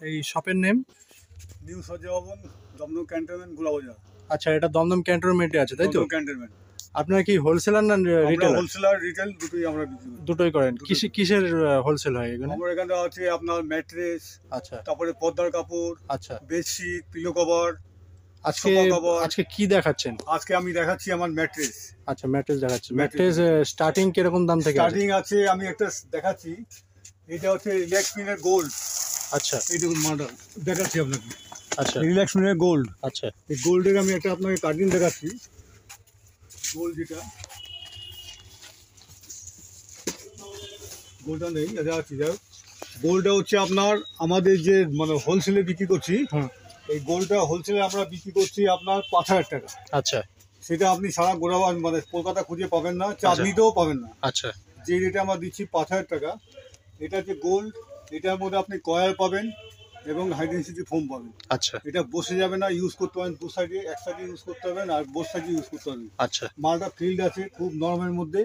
এই শপের name? New Sajjabhaban, Dum Dum cantonment, Golabazar. আচ্ছা, এটা দমদম ক্যান্টনমেন্টে আছে, তাই তো? দমদম ক্যান্টনমেন্ট। আপনারা কি হোলসেলার না আমরা রিটেলার? হোলসেলার, রিটেল দুটোই আমরা বিক্রি করি। দুটোই করেন। দুটোই করি। কিসের হোলসেল হয় এখানে? আমার এখানে আছে আপনার ম্যাট্রেস, আচ্ছা তারপরে পর্দার কাপড়, আচ্ছা। বেডশিট, পিলো কভার, আজকে সোফা কভার। আজকে কি দেখাচ্ছেন? আজকে আমি দেখাচ্ছি আমার ম্যাট্রেস। আচ্ছা, ম্যাট্রেস দেখাচ্ছেন। ম্যাট্রেস ম্যাট্রেস স্টার্টিং কিরকম দাম থেকে আছে? স্টার্টিং আছে, আমি একটা দেখাচ্ছি। এটা হচ্ছে রিল্যাক্সমিনের গোল্ড। আচ্ছা এই দেখুন মালটা দেখাচ্ছি আপনাকে। আচ্ছা রিল্যাক্সমিনের গোল্ড। আচ্ছা এই গোল্ডের আমি একটা আপনাকে কাটিং দেখাচ্ছি। গোল্ড যেটা গোল্ডটা নেই, দেখাচ্ছি। যাই হোক, গোল্ডটা হচ্ছে আপনার আমাদের যে মানে হোলসেলে বিক্রি করছি। হুম। এই গোল্ডটা হোলসেলে আমরা বিক্রি করছি আপনার 5,000 টাকা। আচ্ছা সেটা আপনি সারা গোড়াবাদ মানে কলকাতা খুঁজে পাবেন না, চাঁদনিতেও পাবেন না। আচ্ছা যে রেটে আমরা দিচ্ছি 5,000 টাকা। এটা হচ্ছে গোল্ড। এটার মধ্যে আপনি কয়ার পাবেন এবং হাই ডেনসিটি ফোম পাবেন। আচ্ছা এটা বসে যাবে না, ইউজ করতে পারেন দু সাইডে, এক সাইডে ইউজ করতে পারবেন আর বোথ সাইডে ইউজ করতে পারবেন। আচ্ছা। মালটা ফিল্ড আছে, খুব নরমের মধ্যে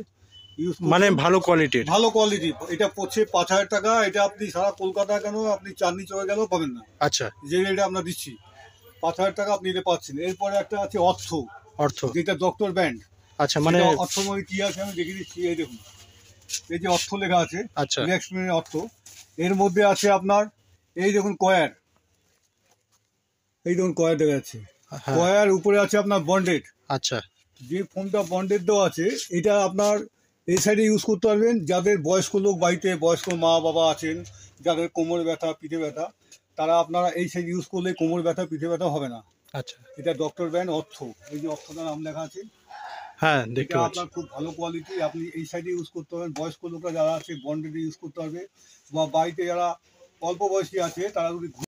ইউজ মানে ভালো কোয়ালিটির? ভালো কোয়ালিটি। এটা পড়ছে 5,000 টাকা। এটা আপনি সারা কলকাতা কেন আপনি চাঁদনি চলে গেলেও পাবেন না। আচ্ছা। যে রেটে আমরা দিচ্ছি 5,000 টাকা আপনি এটা পাচ্ছেন। এরপরে একটা আছে অর্থ, যেটা ডক্টর ব্যান্ড। আচ্ছা, মানে অর্থ মানে কি আছে আমি দেখিয়ে দিচ্ছি। এই দেখুন, এই যে অর্থ লেখা আছে, আচ্ছা রিল্যাক্সমিনের অর্থ। এর মধ্যে আছে আপনার এই দেখুন কয়ার, এই দেখুন কয়ার দেখা যাচ্ছে। হ্যাঁ। কয়ার উপরে আছে আপনার বন্ডেড। আচ্ছা যে ফোনটা বন্ডেড দেওয়া আছে, এটা আপনার এই সাইডে ইউজ করতে পারবেন। যাদের বয়স্ক লোক বাড়িতে, বয়স্ক মা বাবা আছেন, যাদের কোমর ব্যথা, পিঠে ব্যথা, তারা আপনারা এই সাইড ইউজ করলে কোমর ব্যথা, পিঠে ব্যথা হবে না। আচ্ছা। এটা ডক্টর ব্যান্ড অর্থ। এই যে অর্থটার নাম লেখা আছে। হ্যাঁ, দেখতে এটা পাচ্ছি। আপনার খুব ভালো কোয়ালিটি। আপনি এই সাইডে ইউজ করতে পারবেন। বয়স্ক লোকরা যারা আছে বন্ডেডে ইউজ করতে পারবে, বা বাড়িতে যারা অল্প বয়সী আছে তারা যদি